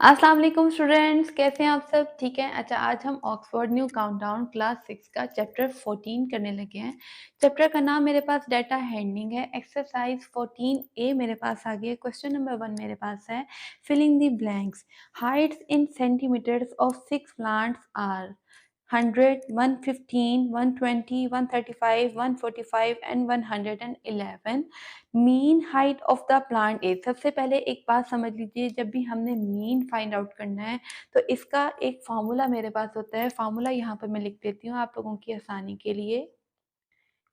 अस्सलाम वालेकुम स्टूडेंट्स, कैसे हैं आप सब? ठीक है। अच्छा, आज हम ऑक्सफोर्ड न्यू काउंटडाउन क्लास 6 का चैप्टर 14 करने लगे हैं। चैप्टर का नाम मेरे पास डाटा हैंडलिंग है। एक्सरसाइज 14 ए मेरे पास आ गई है। क्वेश्चन नंबर 1 मेरे पास है, filling the blanks. Heights in centimeters of 6 plants are 100, 115, 120, 135, 145 and 111। Mean height of the plant is. सबसे पहले एक बात समझ लीजिए, जब भी हमने मीन फाइंड आउट करना है तो इसका एक फार्मूला मेरे पास होता है। फार्मूला यहाँ पर मैं लिख देती हूँ आप लोगों की आसानी के लिए।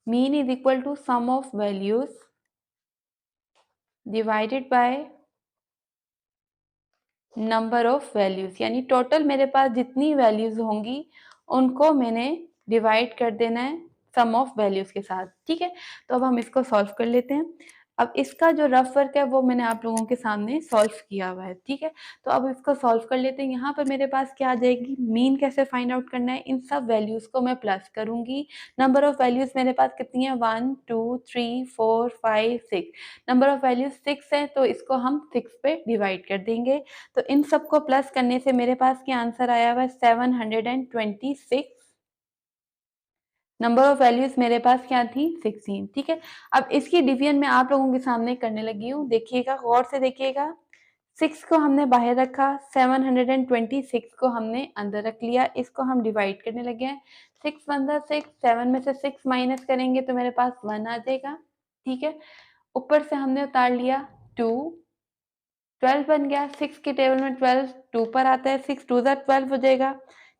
Mean is equal to sum of values divided by number of values, यानी टोटल मेरे पास जितनी वैल्यूज होंगी उनको मैंने डिवाइड कर देना है सम ऑफ वैल्यूज के साथ। ठीक है, तो अब हम इसको सॉल्व कर लेते हैं। अब इसका जो रफ वर्क है वो मैंने आप लोगों के सामने सॉल्व किया हुआ है। ठीक है, तो अब इसको सॉल्व कर लेते हैं। यहाँ पर मेरे पास क्या आ जाएगी, मीन कैसे फाइंड आउट करना है, इन सब वैल्यूज को मैं प्लस करूंगी। नंबर ऑफ वैल्यूज मेरे पास कितनी है, 1 2 3 4 5 6। नंबर ऑफ वैल्यूज 6 है तो इसको हम 6 पे डिवाइड कर देंगे। तो इन सबको प्लस करने से मेरे पास क्या आंसर आया हुआ है, 726। नंबर ऑफ वैल्यूज मेरे पास क्या थी, 16। ठीक है, अब इसकी डिवीजन मैं आप लोगों के सामने करने लगी हूँ। देखिएगा, गौर से देखिएगा। 6 को हमने बाहर रखा, 726 को हमने अंदर रख लिया। इसको हम डिवाइड करने लगे हैं। 6 वन ज़ा 6, 7 में से 6 माइनस करेंगे तो मेरे पास 1 आ जाएगा। ठीक है, ऊपर से हमने उतार लिया 2, 12 बन गया। 6 के टेबल में 12 2 पर आता है, 6 2 ज़ा 12 हो जाएगा।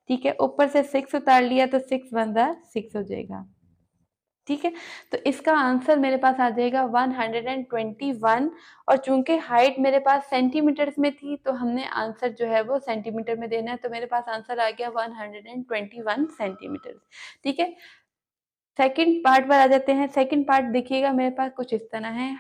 ठीक है, ऊपर से 6 उतार लिया तो 6 1 ज़ा 6 हो जाएगा। ठीक है, तो इसका आंसर मेरे पास आ जाएगा 121। और चूंकि हाइट मेरे पास सेंटीमीटर्स में थी तो हमने आंसर जो है वो सेंटीमीटर में देना है, तो मेरे पास आंसर आ गया 121 सेंटीमीटर। ठीक है, सेकंड पार्ट पर आ जाते हैं। सेकंड पार्ट देखिएगा, मेरे पास कुछ इस तरह है।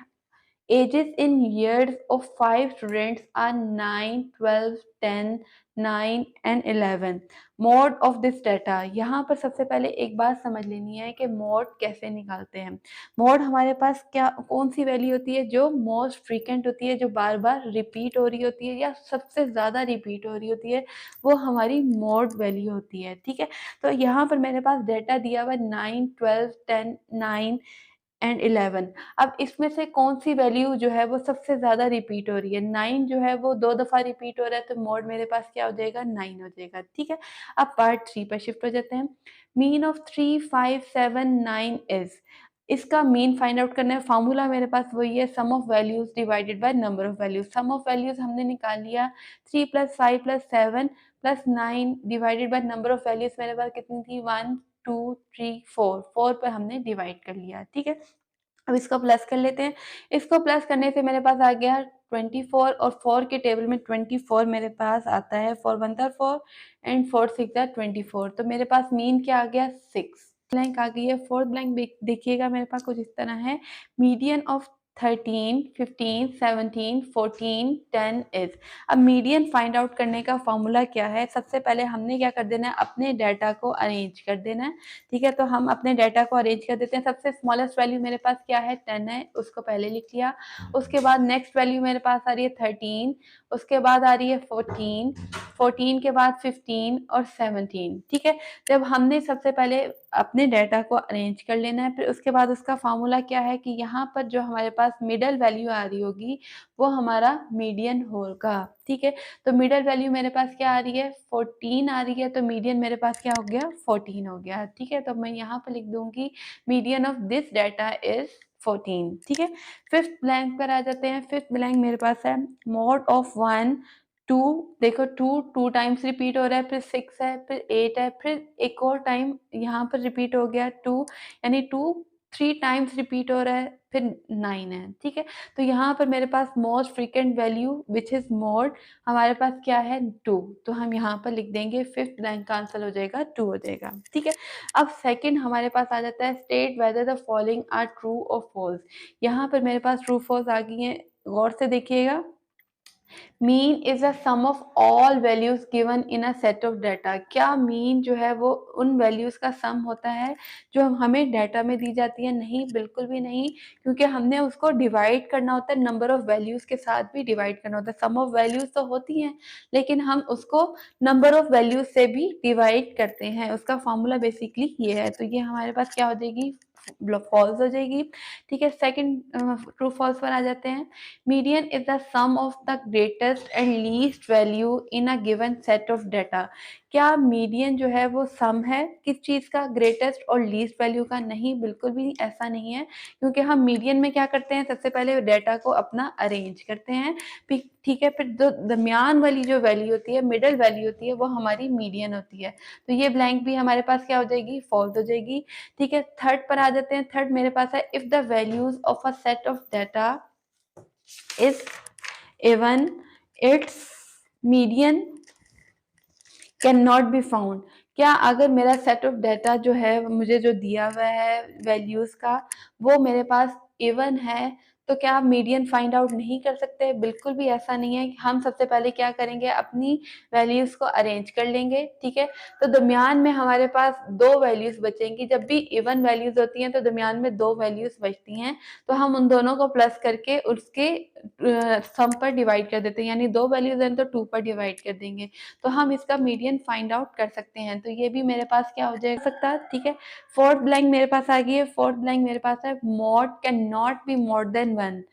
Ages in years of 5 students are 9, 12, 10, 9 and 11. Mode of this data। यहाँ पर सबसे पहले एक बात समझ लेनी है कि मोड कैसे निकालते हैं। मोड हमारे पास क्या कौन सी वैल्यू होती है, जो मोस्ट फ्रीक्वेंट होती है, जो बार बार रिपीट हो रही होती है या सबसे ज़्यादा रिपीट हो रही होती है, वो हमारी मोड वैल्यू होती है। ठीक है, तो यहाँ पर मेरे पास डेटा दिया हुआ 9, 12, 10, 9 एंड 11। अब इसमें से कौन सी वैल्यू जो है वो सबसे ज़्यादा रिपीट हो रही है। 9 जो है वो 2 दफ़ा रिपीट हो रहा है, तो मोड मेरे पास क्या हो जाएगा, 9 हो जाएगा। ठीक है, अब पार्ट 3 पर शिफ्ट हो जाते हैं। Mean of 3 5 7 9 is. इसका मीन फाइंड आउट करना है। फार्मूला मेरे पास वही है, sum of values divided by number of values. Sum of values हमने निकाल लिया, 3 + 5 + 7 + 9 divided by number of values मेरे पास कितनी थी, 1 2 3 4। 4 पर हमने डिवाइड कर लिया। ठीक है, अब इसको प्लस कर लेते हैं। इसको प्लस करने से मेरे पास आ गया 24, और 4 के टेबल में 24 मेरे पास आता है। 4 1 ज़ा 4 एंड 4 6 ज़ा 24। तो मेरे पास मीन क्या आ गया, 6। ब्लैंक आ गई है। फोर्थ ब्लैंक देखिएगा, मेरे पास कुछ इस तरह है। Median of 13 15 17 14 10 is. अब मीडियन फाइंड आउट करने का फॉर्मूला क्या है, सबसे पहले हमने क्या कर देना है, अपने डाटा को अरेंज कर देना है। ठीक है, तो हम अपने डाटा को अरेंज कर देते हैं। सबसे स्मॉलेस्ट वैल्यू मेरे पास क्या है, 10 है, उसको पहले लिख लिया। उसके बाद नेक्स्ट वैल्यू मेरे पास आ रही है 13, उसके बाद आ रही है 14, 14 के बाद 15 और 17। ठीक है, जब हमने सबसे पहले अपने डाटा को अरेंज कर लेना है, फिर उसके बाद उसका फार्मूला क्या है कि यहाँ पर जो हमारे पास मिडल वैल्यू आ रही होगी वो हमारा मीडियन होगा। ठीक है, तो मिडल वैल्यू मेरे पास क्या आ रही है, 14 आ रही है, तो मीडियन मेरे पास क्या हो गया, 14 हो गया। ठीक है, तो मैं यहाँ पर लिख दूंगी median of this data is 14। ठीक है, फिफ्थ ब्लैंक पर आ जाते हैं। फिफ्थ ब्लैंक मेरे पास है, मोड ऑफ 1 2। देखो 2 2 टाइम्स रिपीट हो रहा है, फिर 6 है, फिर 8 है, फिर एक और टाइम यहाँ पर रिपीट हो गया 2, यानी 2 3 टाइम्स रिपीट हो रहा है, फिर 9 है। ठीक है, तो यहाँ पर मेरे पास most frequent value which is mode हमारे पास क्या है, 2। तो हम यहाँ पर लिख देंगे, फिफ्थ ब्लैंक का आंसर हो जाएगा 2 हो जाएगा। ठीक है, अब सेकंड हमारे पास आ जाता है, state whether the following are true और फॉल्स। यहाँ पर मेरे पास ट्रू फॉल्स आ गई हैं, गौर से देखिएगा। Mean is a sum of all values given in a set of data. क्या मीन जो है वो उन वैल्यूज का सम होता है जो हमें डाटा में दी जाती है? नहीं, बिल्कुल भी नहीं, क्योंकि हमने उसको डिवाइड करना होता है, नंबर ऑफ वैल्यूज के साथ भी डिवाइड करना होता है। सम ऑफ वैल्यूज तो होती हैं, लेकिन हम उसको नंबर ऑफ वैल्यूज से भी डिवाइड करते हैं। उसका फॉर्मूला बेसिकली ये है। तो ये हमारे पास क्या हो जाएगी? फॉल्स हो जाएगी। ठीक है, सेकंड ट्रू फॉल्स पर आ जाते हैं। Median is the sum of the greatest and least value in a given set of data. क्या मीडियन जो है वो सम है किस चीज का? ग्रेटेस्ट और लीस्ट वैल्यू का? नहीं, बिल्कुल भी ऐसा नहीं है, क्योंकि हम मीडियन में क्या करते हैं? सबसे पहले डाटा को अपना अरेंज करते हैं, ठीक है, फिर जो दरमियान वाली जो वैल्यू होती है, मिडल वैल्यू होती है, वो हमारी मीडियन होती है। तो ये ब्लैंक भी हमारे पास क्या हो जाएगी? फॉल्स हो जाएगी। ठीक है, थर्ड पर आ जाते हैं। थर्ड मेरे पास है, if the values of a set of data is even its median can not be found. क्या अगर मेरा सेट ऑफ डाटा जो है मुझे जो दिया हुआ है वैल्यूज का, वो मेरे पास इवन है, तो क्या आप मीडियन फाइंड आउट नहीं कर सकते? बिल्कुल भी ऐसा नहीं है। हम सबसे पहले क्या करेंगे? अपनी वैल्यूज को अरेंज कर लेंगे। ठीक है, तो दरमियान में हमारे पास दो वैल्यूज बचेंगी। जब भी इवन वैल्यूज होती हैं तो दरमियान में दो वैल्यूज बचती हैं, तो हम उन दोनों को प्लस करके उसके सम पर डिवाइड कर देते हैं, यानी दो वैल्यूज हैं तो 2 पर डिवाइड कर देंगे, तो हम इसका मीडियन फाइंड आउट कर सकते हैं। तो ये भी मेरे पास क्या हो जाए सकता है। ठीक है, फोर्थ ब्लैंक मेरे पास आ गई है। फोर्थ ब्लैंक मेरे पास है, mod can not be more than 1।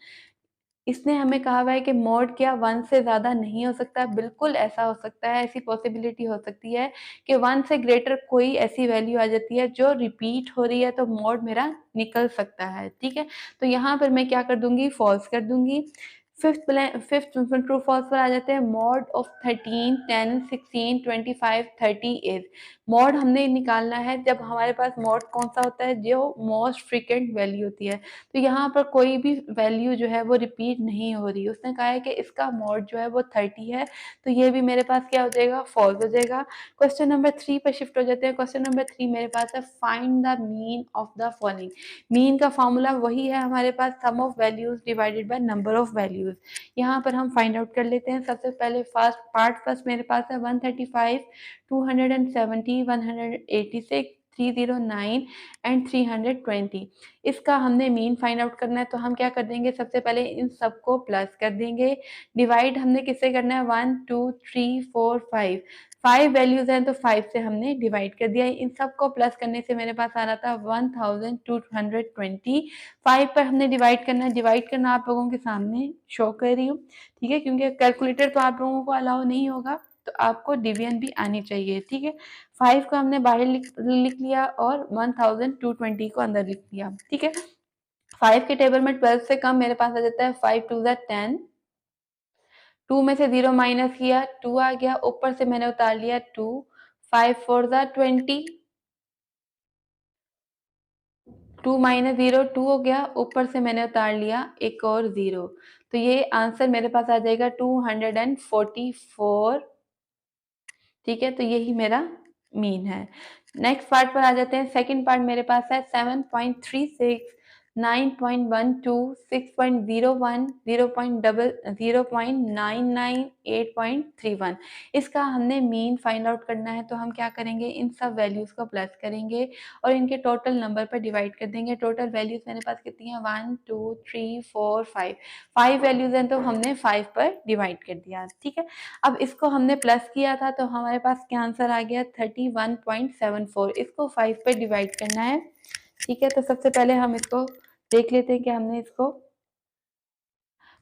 इसने हमें कहा हुआ है कि मॉड क्या 1 से ज्यादा नहीं हो सकता? बिल्कुल ऐसा हो सकता है, ऐसी पॉसिबिलिटी हो सकती है कि 1 से ग्रेटर कोई ऐसी वैल्यू आ जाती है जो रिपीट हो रही है, तो मॉड मेरा निकल सकता है। ठीक है, तो यहाँ पर मैं क्या कर दूंगी? फॉल्स कर दूंगी। फिफ्थ ट्रू फॉल्स पर आ जाते हैं। Mod of 13, 10, 16, 25, 30 is. मॉड हमने निकालना है जब हमारे पास मॉड कौन सा होता है? जो मोस्ट फ्रीक्वेंट वैल्यू होती है। तो यहाँ पर कोई भी वैल्यू जो है वो रिपीट नहीं हो रही। उसने कहा है कि इसका मॉड जो है वो 30 है, तो ये भी मेरे पास क्या हो जाएगा? फॉल्स हो जाएगा। क्वेश्चन नंबर 3 पर शिफ्ट हो जाते हैं। क्वेश्चन नंबर 3 मेरे पास है, find the mean of the following. Mean का फॉर्मूला वही है हमारे पास, sum of values divided by number of values. यहाँ पर हम फाइंड आउट कर लेते हैं। सबसे पहले फर्स्ट मेरे पास है 135, 270, 186, 309 एंड 320। इसका हमने मीन फाइंड आउट करना है, तो हम क्या कर देंगे? सबसे पहले इन सबको प्लस कर देंगे। डिवाइड हमने किससे करना है? 1, 2, 3, 4, 5। 5 वैल्यूज हैं तो 5 से हमने डिवाइड कर दिया। इन सबको प्लस करने से मेरे पास आ रहा था 1220। 5 पर हमने डिवाइड करना है। डिवाइड करना आप लोगों के सामने शो कर रही हूँ। ठीक है, क्योंकि कैलकुलेटर तो आप लोगों को अलाउ नहीं होगा, तो आपको डिवीजन भी आनी चाहिए। ठीक है, 5 को हमने बाहर लिख लिया और 1220 को अंदर लिख लिया। ठीक है, 5 के टेबल में 12 से कम मेरे पास आ जाता है 5 2 10। 2 में से 0 माइनस किया, 2 आ गया, ऊपर से मैंने उतार लिया 2। 5 4 20। 2 माइनस 0 2 हो गया, ऊपर से मैंने उतार लिया एक और 0। तो ये आंसर मेरे पास आ जाएगा 244। ठीक है, तो यही मेरा मीन है। नेक्स्ट पार्ट पर आ जाते हैं। सेकंड पार्ट मेरे पास है 7.36, 9.12, 6.01, 0.99, 8.31। इसका हमने मीन फाइंड आउट करना है, तो हम क्या करेंगे? इन सब वैल्यूज को प्लस करेंगे और इनके टोटल नंबर पर डिवाइड कर देंगे। टोटल वैल्यूज मेरे पास कितनी है? 1 2 3 4 5। 5 वैल्यूज हैं तो हमने 5 पर डिवाइड कर दिया। ठीक है, अब इसको हमने प्लस किया था तो हमारे पास क्या आंसर आ गया? 31.74। इसको 5 पे डिवाइड करना है। ठीक है, तो सबसे पहले हम इसको देख लेते हैं कि हमने इसको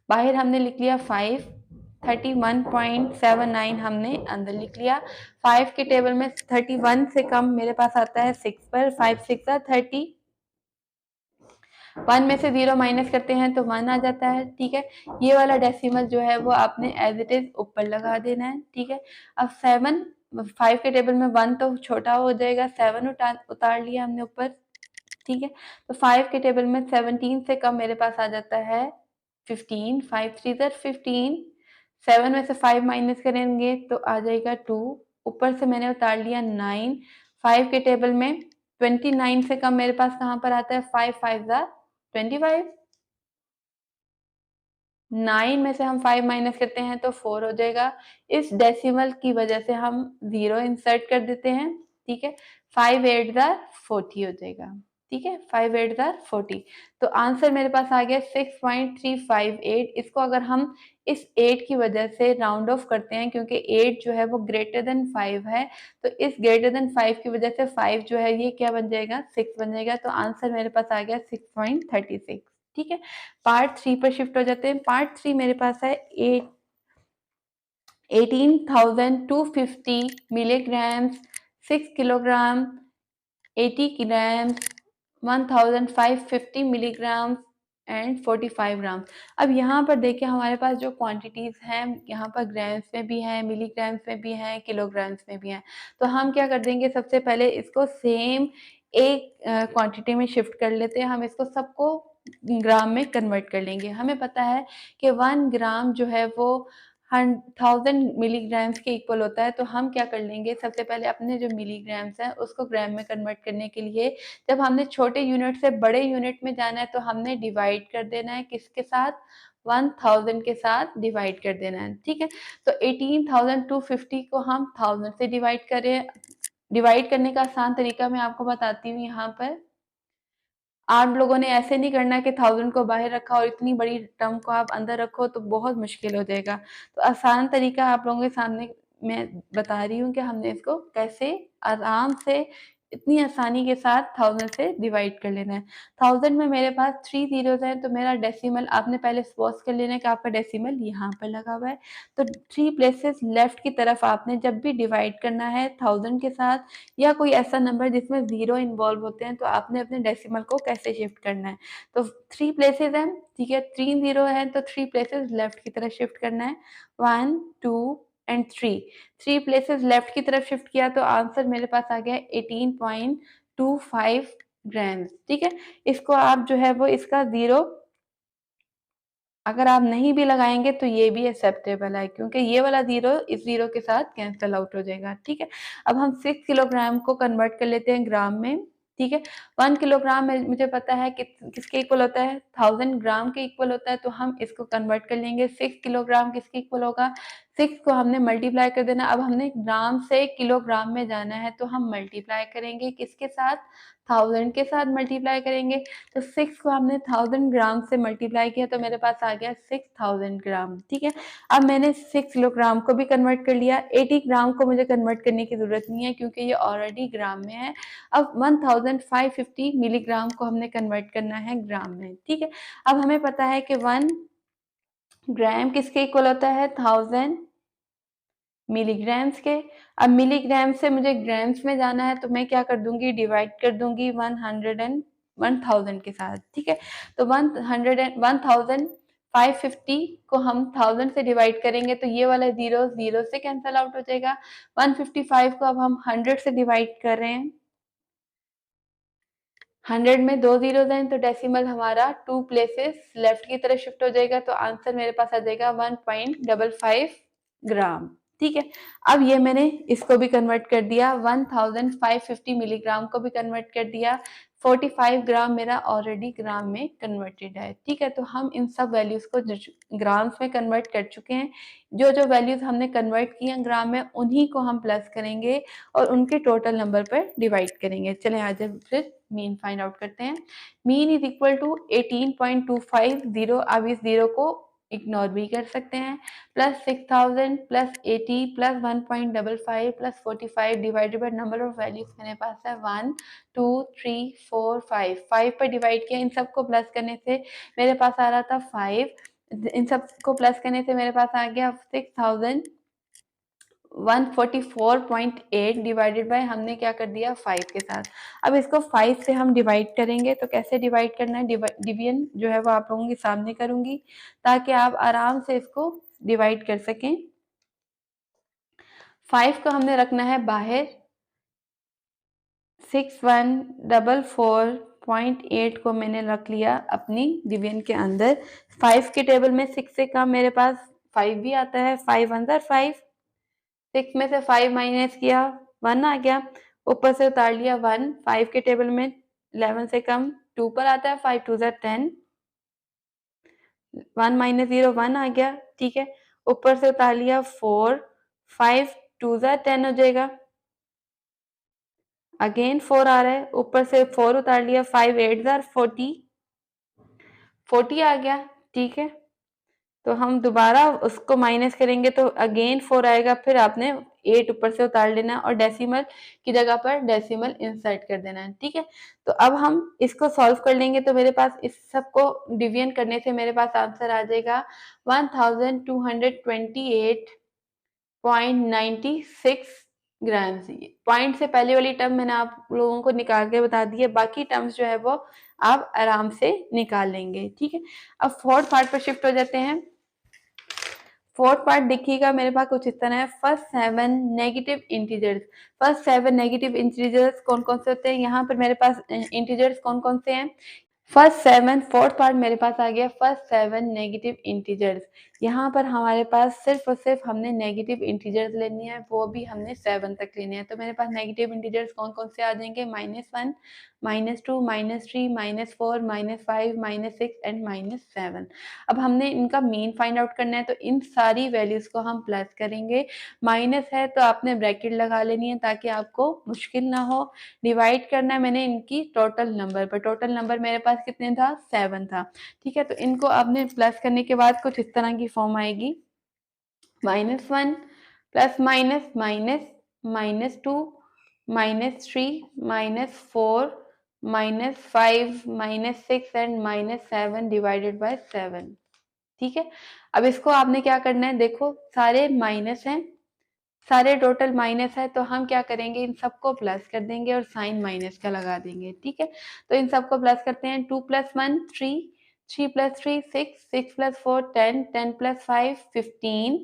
बाहर हमने लिख लिया 5, 31.79 हमने अंदर लिख लिया। 5 के टेबल में 31 से कम मेरे पास आता है 6 पर। 5 6 30। 1 में से 0 माइनस करते हैं तो 1 आ जाता है। ठीक है, ये वाला डेसिमल जो है वो आपने एज इट इज ऊपर लगा देना है। ठीक है, अब 7, 5 के टेबल में 1 तो छोटा हो जाएगा, 7 उतार लिया हमने ऊपर। ठीक है, तो 5 के टेबल में 17 से कम मेरे पास आ जाता है 15। 5 3 15। 7 में से 5 माइनस करेंगे तो आ जाएगा 2। ऊपर से मैंने उतार लिया 9। 5 के टेबल में 29 से कम मेरे पास कहाँ पर आता है? 5 5 25। 9 में से हम 5 माइनस करते हैं तो 4 हो जाएगा। इस डेसिमल की वजह से हम 0 इंसर्ट कर देते हैं, ठीक है। 5 8 ज़ा 40 हो जाएगा, ठीक है। 5 8 ज़ा 40, तो आंसर मेरे पास आ गया 6.358। इसको अगर हम इस 8 की वजह से राउंड ऑफ करते हैं, क्योंकि 8 जो है वो ग्रेटर देन 5 है, तो इस ग्रेटर देन 5 की वजह से 5 जो है ये क्या बन जाएगा, 6 बन जाएगा। तो आंसर मेरे पास आ गया 6.36, ठीक है। पार्ट 3 पर शिफ्ट हो जाते हैं। पार्ट 3 मेरे पास है 18,250 milligrams, 6 kilogram, 80 grams, 1,550 milligrams and 45 grams. अब यहाँ पर देखिए हमारे पास जो क्वांटिटीज़ हैं, यहाँ पर ग्राम्स में भी हैं, मिलीग्राम्स में भी हैं, किलोग्राम्स में भी हैं। तो हम क्या कर देंगे, सबसे पहले इसको सेम एक क्वांटिटी में शिफ्ट कर लेते हैं। हम इसको सबको ग्राम में कन्वर्ट कर लेंगे। हमें पता है कि 1 ग्राम जो है वो 1000 मिलीग्राम्स के इक्वल होता है। तो हम क्या कर लेंगे, सबसे पहले अपने जो मिलीग्राम्स हैं उसको ग्राम में कन्वर्ट करने के लिए जब हमने छोटे यूनिट से बड़े यूनिट में जाना है तो हमने डिवाइड कर देना है, किसके साथ, 1000 के साथ डिवाइड कर देना है, ठीक है। तो 18,250 को हम 1000 से डिवाइड करें। डिवाइड करने का आसान तरीका मैं आपको बताती हूँ। यहाँ पर आप लोगों ने ऐसे नहीं करना कि 1000 को बाहर रखा और इतनी बड़ी टर्म को आप अंदर रखो, तो बहुत मुश्किल हो जाएगा। तो आसान तरीका आप लोगों के सामने मैं बता रही हूँ कि हमने इसको कैसे आराम से इतनी आसानी के साथ 1000 से डिवाइड कर लेना है। 1000 में मेरे पास 3 ज़ीरोज़ हैं, तो मेरा डेसिमल आपने पहले सपोज़ कर लेना है कि आपका डेसिमल यहाँ पर लगा हुआ है। तो 3 प्लेसेस लेफ्ट की तरफ आपने जब भी डिवाइड करना है 1000 के साथ या कोई ऐसा नंबर जिसमें 0 इन्वॉल्व होते हैं, तो आपने अपने डेसिमल को कैसे शिफ्ट करना है। तो 3 प्लेसेस हैं, ठीक है, 3 ज़ीरो हैं, तो 3 प्लेसेस लेफ्ट की तरफ शिफ्ट करना है। 1 2 एंड 3, 3 प्लेसेस लेफ्ट की तरफ शिफ्ट किया तो आंसर मेरे पास आ गया 18.25 ग्राम्स, ठीक है। इसको आप जो है वो इसका 0 अगर आप नहीं भी लगाएँगे तो ये भी एक्सेप्टेबल है, क्योंकि ये वाला 0 इस 0 के साथ कैंसल आउट हो जाएगा, ठीक है। अब हम 6 किलोग्राम को कन्वर्ट कर लेते हैं ग्राम में, ठीक है। 1 किलोग्राम में मुझे पता है किसके इक्वल होता है, 1000 ग्राम के इक्वल होता है, तो हम इसको कन्वर्ट कर लेंगे। 6 किलोग्राम किसके इक्वल होगा, 6 को हमने मल्टीप्लाई कर देना। अब हमने ग्राम से किलोग्राम में जाना है, तो हम मल्टीप्लाई करेंगे किसके साथ, 1000 के साथ मल्टीप्लाई करेंगे। तो 6 को हमने 1000 ग्राम से मल्टीप्लाई किया तो मेरे पास आ गया 6000 ग्राम, ठीक है। अब मैंने 6 किलोग्राम को भी कन्वर्ट कर लिया। 80 ग्राम को मुझे कन्वर्ट करने की ज़रूरत नहीं है, क्योंकि ये ऑलरेडी ग्राम में है। अब 1550 मिलीग्राम को हमने कन्वर्ट करना है ग्राम में, ठीक है। अब हमें पता है कि 1 ग्राम किसके इक्वल होता है, 1000 मिलीग्राम्स के। अब मिलीग्राम से मुझे ग्राम्स में जाना है, तो मैं क्या कर दूँगी, डिवाइड कर दूँगी 1000 के साथ, ठीक है। तो 1550 को हम 1000 से डिवाइड करेंगे तो ये वाला 0 0 से कैंसल आउट हो जाएगा। 155 को अब हम 100 से डिवाइड कर रहे हैं। 100 में 2 ज़ीरोज़ हैं, तो डेसिमल हमारा 2 प्लेसेस लेफ्ट की तरफ शिफ्ट हो जाएगा, तो आंसर मेरे पास आ जाएगा 1.55 ग्राम, ठीक है। अब ये मैंने इसको भी कन्वर्ट कर दिया, 1550 मिलीग्राम को भी कन्वर्ट कर दिया। 45 ग्राम मेरा ऑलरेडी ग्राम में कन्वर्टेड है, ठीक है। तो हम इन सब वैल्यूज़ को ग्राम्स में कन्वर्ट कर चुके हैं। जो वैल्यूज़ हमने कन्वर्ट की हैं ग्राम में, उन्हीं को हम प्लस करेंगे और उनके टोटल नंबर पर डिवाइड करेंगे। चलें आज फिर मीन फाइंड आउट करते हैं। Mean is equal to 18.250। अब इस 0 को इग्नोर भी कर सकते हैं। Plus 6000 plus 80 plus 1.55 plus 45 divided by number of values मेरे पास है 1 2 3 4 5। 5 पर डिवाइड किया, इन सबको प्लस करने से मेरे पास आ रहा था 5। इन सबको प्लस करने से मेरे पास आ गया 6000 144.8 डिवाइडेड बाय हमने क्या कर दिया 5 के साथ। अब इसको 5 से हम डिवाइड करेंगे, तो कैसे डिवाइड करना है, डिवीजन जो है वो आप लोगों के सामने करूंगी ताकि आप आराम से इसको डिवाइड कर सकें। 5 को हमने रखना है बाहर, 6144.8 को मैंने रख लिया अपनी डिवीजन के अंदर। 5 के टेबल में 6 से कम मेरे पास 5 भी आता है। 5 अंदर 5, 6 में से 5 माइनस किया 1 आ गया, ऊपर से उतार लिया 1। 5 के टेबल में 11 से कम 2 पर आता है, 5 2 ज़ा 10, 1 माइनस 0 1 आ गया, ठीक है। ऊपर से उतार लिया 4, 5 2 ज़ा 10 हो जाएगा। अगेन 4 आ रहा है, ऊपर से 4 उतार लिया, 5 8 ज़ा 40, 40 आ गया, ठीक है। तो हम दोबारा उसको माइनस करेंगे तो अगेन 4 आएगा, फिर आपने 8 ऊपर से उतार लेना और डेसिमल की जगह पर डेसिमल इंसर्ट कर देना है, ठीक है। तो अब हम इसको सॉल्व कर लेंगे तो मेरे पास इस सबको डिवीजन करने से मेरे पास आंसर आ जाएगा 1228.96 ग्राम्स। पॉइंट से पहले वाली टर्म मैंने आप लोगों को निकाल के बता दी है, बाकी टर्म्स जो है वो आप आराम से निकाल लेंगे, ठीक है। अब फोर्थ पार्ट पर शिफ्ट हो जाते हैं। फोर्थ पार्ट देखिएगा मेरे पास कुछ इस तरह है। First 7 negative integers, first 7 negative integers कौन कौन से होते हैं, यहाँ पर मेरे पास इंटीजर्स कौन कौन से हैं। फर्स्ट 7 फोर्थ पार्ट मेरे पास आ गया फर्स्ट 7 नेगेटिव इंटीजर्स। यहाँ पर हमारे पास सिर्फ और सिर्फ हमने नेगेटिव इंटीजर्स लेनी है, वो भी हमने 7 तक लेने हैं। तो मेरे पास नेगेटिव इंटीजर्स कौन कौन से आ जाएंगे, -1, -2, -3, -4, -5, -6 एंड -7। अब हमने इनका मीन फाइंड आउट करना है, तो इन सारी वैल्यूज को हम प्लस करेंगे। माइनस है तो आपने ब्रैकेट लगा लेनी है ताकि आपको मुश्किल ना हो। डिवाइड करना है मैंने इनकी टोटल नंबर पर, टोटल नंबर मेरे पास कितने था, 7 था, ठीक है। तो इनको आपने प्लस करने के बाद कुछ इस तरह की फॉर्म आएगी, -1 plus minus minus -2 -3 -4 -5 -6 and -7 divided by 7, ठीक है। अब इसको आपने क्या करना है, देखो सारे माइनस हैं, सारे टोटल माइनस है, तो हम क्या करेंगे, इन सबको प्लस कर देंगे और साइन माइनस का लगा देंगे, ठीक है। तो इन सबको प्लस करते हैं, 2 + 1 3, 3 + 3 6, 6 + 4 10, 10 + 5 15,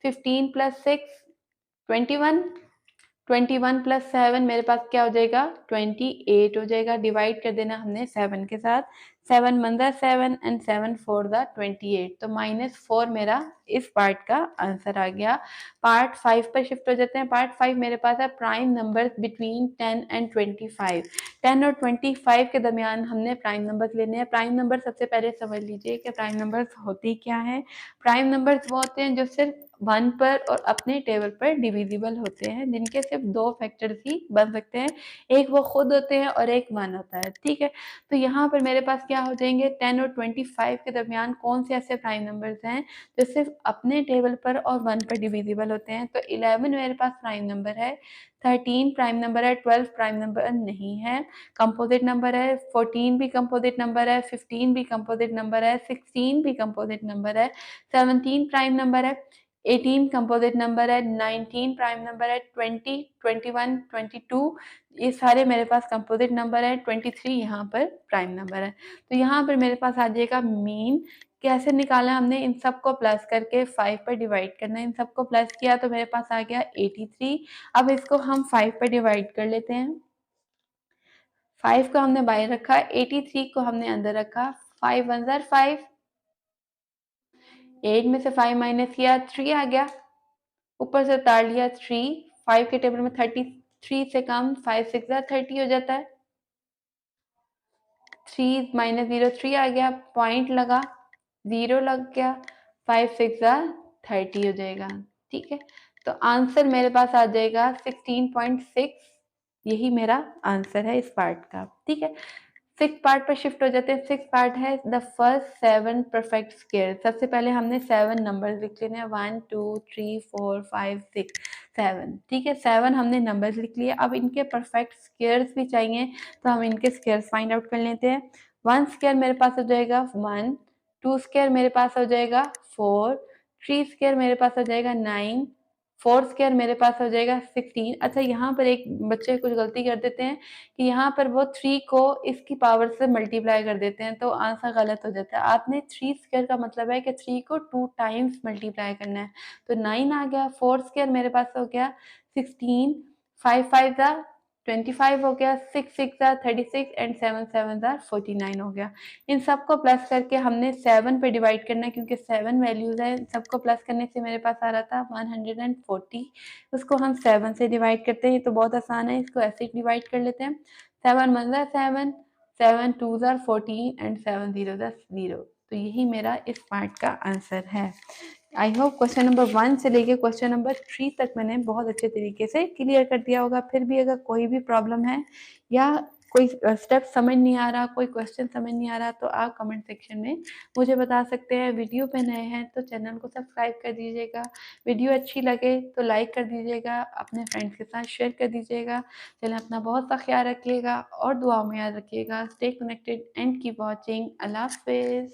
15 + 6 21, 21 + 7 मेरे पास क्या हो जाएगा, 28 हो जाएगा। डिवाइड कर देना हमने 7 के साथ, 7 1 ज़ा 7 एंड 7 4 ज़ा 28, तो -4 मेरा इस पार्ट का आंसर आ गया। पार्ट 5 पर शिफ्ट हो जाते हैं। पार्ट 5 मेरे पास है प्राइम नंबर्स बिटवीन 10 एंड 25। 10 और 25 के दरमियान हमने प्राइम नंबर्स लेने हैं। प्राइम नंबर सबसे पहले समझ लीजिए कि प्राइम नंबर्स होती क्या है। प्राइम नंबर्स वो होते हैं जो सिर्फ 1 पर और अपने टेबल पर डिविजिबल होते हैं, जिनके सिर्फ 2 फैक्टर्स ही बन सकते हैं, एक वो खुद होते हैं और एक 1 होता है, ठीक है। तो यहाँ पर मेरे पास क्या हो जाएंगे, 10 और 25 के दरमियान कौन से ऐसे प्राइम नंबर्स हैं जो सिर्फ अपने टेबल पर और 1 पर डिविजिबल होते हैं। तो 11 मेरे पास प्राइम नंबर है, 13 प्राइम नंबर है, 12 प्राइम नंबर नहीं है, कंपोजिट नंबर है, 14 भी कंपोजिट नंबर है, 15 भी कंपोजिट नंबर है, 16 भी कंपोजिट नंबर है, 17 प्राइम नंबर है, 18 कंपोजिट नंबर है, 19 प्राइम नंबर है, 20 21 22 ये सारे मेरे पास कंपोजिट नंबर है, 23 यहाँ पर प्राइम नंबर है। तो यहाँ पर मेरे पास आ जाएगा मीन। कैसे निकाला हमने, इन सबको प्लस करके 5 पर डिवाइड करना है। इन सबको प्लस किया तो मेरे पास आ गया 83। अब इसको हम 5 पर डिवाइड कर लेते हैं। 5 को हमने बाहर रखा, 83 को हमने अंदर रखा, 5 1 ज़ा 5, 8 में से 5 माइनस किया 3 आ गया, ऊपर से उतार लिया 3, 5 के टेबल में 33 से कम, 5 6 ज़ा 30 हो जाता है, 3 माइनस 0 3 आ गया, पॉइंट लगा, 0 लग गया, 5 6 ज़ा 30 हो जाएगा, ठीक है। तो आंसर मेरे पास आ जाएगा 16.6, यही मेरा आंसर है इस पार्ट का, ठीक है। 6 पार्ट पर शिफ्ट हो जाते हैं। 6 पार्ट है द फर्स्ट 7 परफेक्ट स्क्वायर। सबसे पहले हमने 7 नंबर्स लिख लेने हैं, 1 2 3 4 5 6 7, ठीक है। 7 हमने नंबर्स लिख लिए। अब इनके परफेक्ट स्क्वायर्स भी चाहिए, तो हम इनके स्क्वायर्स फाइंड आउट कर लेते हैं। 1 स्क्वायर मेरे पास हो जाएगा 1, 2 स्क्वायर मेरे पास हो जाएगा 4, 3 स्क्वायर मेरे पास हो जाएगा 9, 4 स्क्वायर मेरे पास हो जाएगा 16। अच्छा, यहाँ पर एक बच्चे कुछ गलती कर देते हैं कि यहाँ पर वो 3 को इसकी पावर से मल्टीप्लाई कर देते हैं, तो आंसर गलत हो जाता है। आपने 3 स्क्वायर का मतलब है कि 3 को 2 टाइम्स मल्टीप्लाई करना है, तो 9 आ गया। 4 स्क्वायर मेरे पास हो गया 16, 5 5 ज़ा 25 हो गया, 6 6 ज़ा 36 एंड 7 7 ज़ा 49 हो गया। इन सबको प्लस करके हमने 7 पे डिवाइड करना है, क्योंकि 7 वैल्यूज है। सबको प्लस करने से मेरे पास आ रहा था 140, उसको हम 7 से डिवाइड करते हैं, तो बहुत आसान है, इसको ऐसे डिवाइड कर लेते हैं। 7 1 ज़ा 7, 7 2 ज़ा 14 एंड 7 0 ज़ा 0। तो यही मेरा इस पार्ट का आंसर है। आई होप क्वेश्चन नंबर 1 से लेके क्वेश्चन नंबर 3 तक मैंने बहुत अच्छे तरीके से क्लियर कर दिया होगा। फिर भी अगर कोई भी प्रॉब्लम है या कोई स्टेप समझ नहीं आ रहा, कोई क्वेश्चन समझ नहीं आ रहा, तो आप कमेंट सेक्शन में मुझे बता सकते हैं। वीडियो पे नए हैं तो चैनल को सब्सक्राइब कर दीजिएगा। वीडियो अच्छी लगे तो लाइक कर दीजिएगा, अपने फ्रेंड्स के साथ शेयर कर दीजिएगा। चलिए, अपना बहुत सा ख्याल रखिएगा और दुआओं में याद रखिएगा। Stay connected and keep watching. अल्लाह हाफ़िज़।